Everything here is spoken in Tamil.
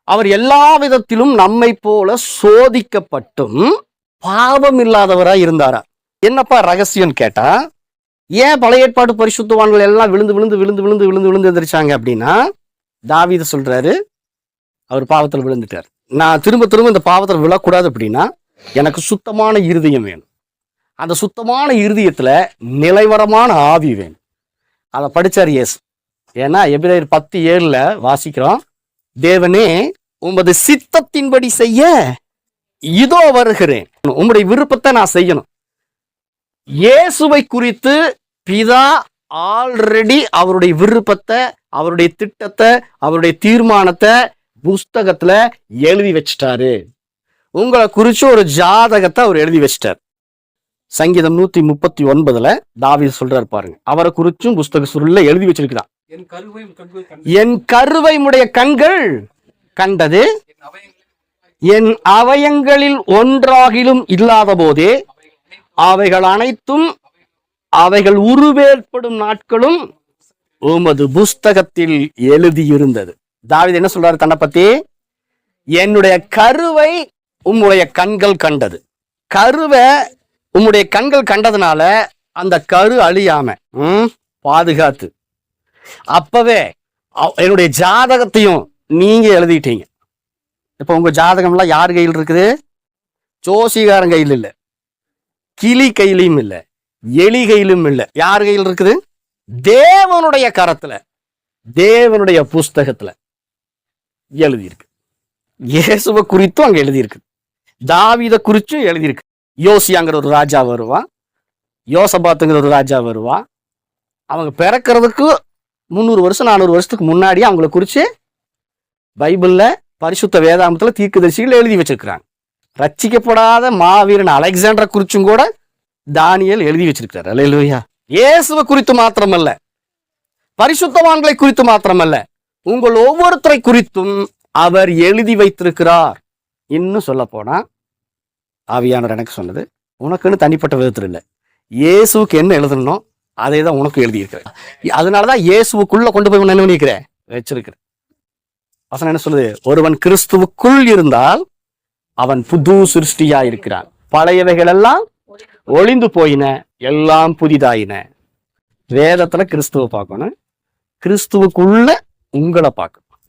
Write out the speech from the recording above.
அவர் எல்லா விதத்திலும் நம்மை போல சோதிக்கப்பட்டும் பாவம் இல்லாதவராய் இருந்தாரா. என்னப்பா ரகசியம் கேட்டா, ஏன் பழைய ஏற்பாடு பரிசுத்தவான்கள் எல்லாம் விழுந்து விழுந்து விழுந்து விழுந்து விழுந்து விழுந்து எந்திரிச்சாங்க அப்படின்னா, தாவீது சொல்றாரு, அவர் பாவத்தில் விழுந்துட்டார். நான் திரும்ப திரும்ப இந்த பாவத்தில் விழக்கூடாது அப்படின்னா எனக்கு சுத்தமான இருதயம் வேணும். அந்த சுத்தமான இருதயத்துல நிலைவரமான ஆவி வேணும். அதை படிச்சார் இயேசு. ஏன்னா எபிரேயர் 10:7 வாசிக்கிறோம், தேவனே உமது சித்தத்தின்படி செய்ய இதோ வருகிறேன். உம்முடைய விருப்பத்தை நான் செய்யணும். இயேசுவை குறித்து பிதா ஆல்ரெடி அவருடைய விருப்பத்தை, அவருடைய திட்டத்தை, அவருடைய தீர்மானத்தை புஸ்தகத்துல எழுதி வச்சிட்டாரு. உங்களை குறிச்சு ஒரு ஜாதகத்தை அவர் எழுதி வச்சிட்டார். சங்கீதம் 139 தாவீது சொல்றாரு பாருங்க, அவரை குறிச்சும் புஸ்தக சுருள்ல எழுதி வச்சிருக்கிறான். என் கருவை உடைய கண்கள் கண்டது, என் அவயங்களில் ஒன்றாகிலும் இல்லாத போதே அவைகள் அனைத்தும் அவைகள் உருவேற்படும் நாட்களும் உமது புஸ்தகத்தில் எழுதியிருந்தது. தாவீது என்ன சொல்றாரு தன்னை பத்தி? என்னுடைய கருவை உம்முடைய கண்கள் கண்டது. கருவை உம்முடைய கண்கள் கண்டதுனால அந்த கரு அழியாம பாதுகாத்து, அப்பவே என்னுடைய ஜாதகத்தையும் நீங்க எழுதிட்டீங்க. இப்ப உங்க ஜாதகம்லாம் யார் கையில் இருக்குது? ஜோசிகாரன் கையில் இல்லை, கிளி கையிலும் இல்லை, எலி கையிலும் இல்லை. யார் கையில் இருக்குது? தேவனுடைய கரத்துல, தேவனுடைய புஸ்தகத்துல எழுதியிருக்கு. இயேசுவை குறித்தும் அங்க எழுதியிருக்கு, தாவீதை குறிச்சும் எழுதியிருக்கு. யோசியாங்கிற ஒரு ராஜா வருவான், யோசபாத்துங்கிற ஒரு ராஜா வருவான். அவங்க பிறக்கிறதுக்கு 300 வருஷம் 400 வருஷத்துக்கு முன்னாடி அவங்கள குறிச்சு பைபிள்ல பரிசுத்த வேதாமத்துல தீர்க்கதரிசிகள் எழுதி வச்சிருக்கிறாங்க. ரட்சிக்கப்படாத மாவீரன் அலெக்சாண்டரை குறிச்சும் கூட தானியேல் எழுதி வச்சிருக்கிறார். அல்லேலூயா. இயேசுவை குறித்து மாத்திரமல்ல, பரிசுத்தவான்களை குறித்து மாத்திரமல்ல, உங்கள் ஒவ்வொருத்தரை குறித்தும் அவர் எழுதி வைத்திருக்கிறார். இன்னும் சொல்ல போனா ஆவியானவர் எனக்கு சொன்னது, உனக்குன்னு தனிப்பட்ட விதத்தில் இல்லை, இயேசுக்கு என்ன எழுதணும் அதை தான் உனக்கு எழுதியிருக்கிறேன். அதனாலதான் இயேசுக்குள்ள கொண்டு போய் என்ன பண்ணிக்கிறேன், வச்சிருக்கிறேன். வசனம் என்ன சொல்லுது? ஒருவன் கிறிஸ்துவுக்குள் இருந்தால் அவன் புது சிருஷ்டியா இருக்கிறான், பழையவைகள் எல்லாம் ஒளிந்து போயின, எல்லாம் புதிதாயின. வேதத்துல கிறிஸ்துவ பார்க்கணும், கிறிஸ்துவுக்குள்ள உங்களை பார்க்கணும்.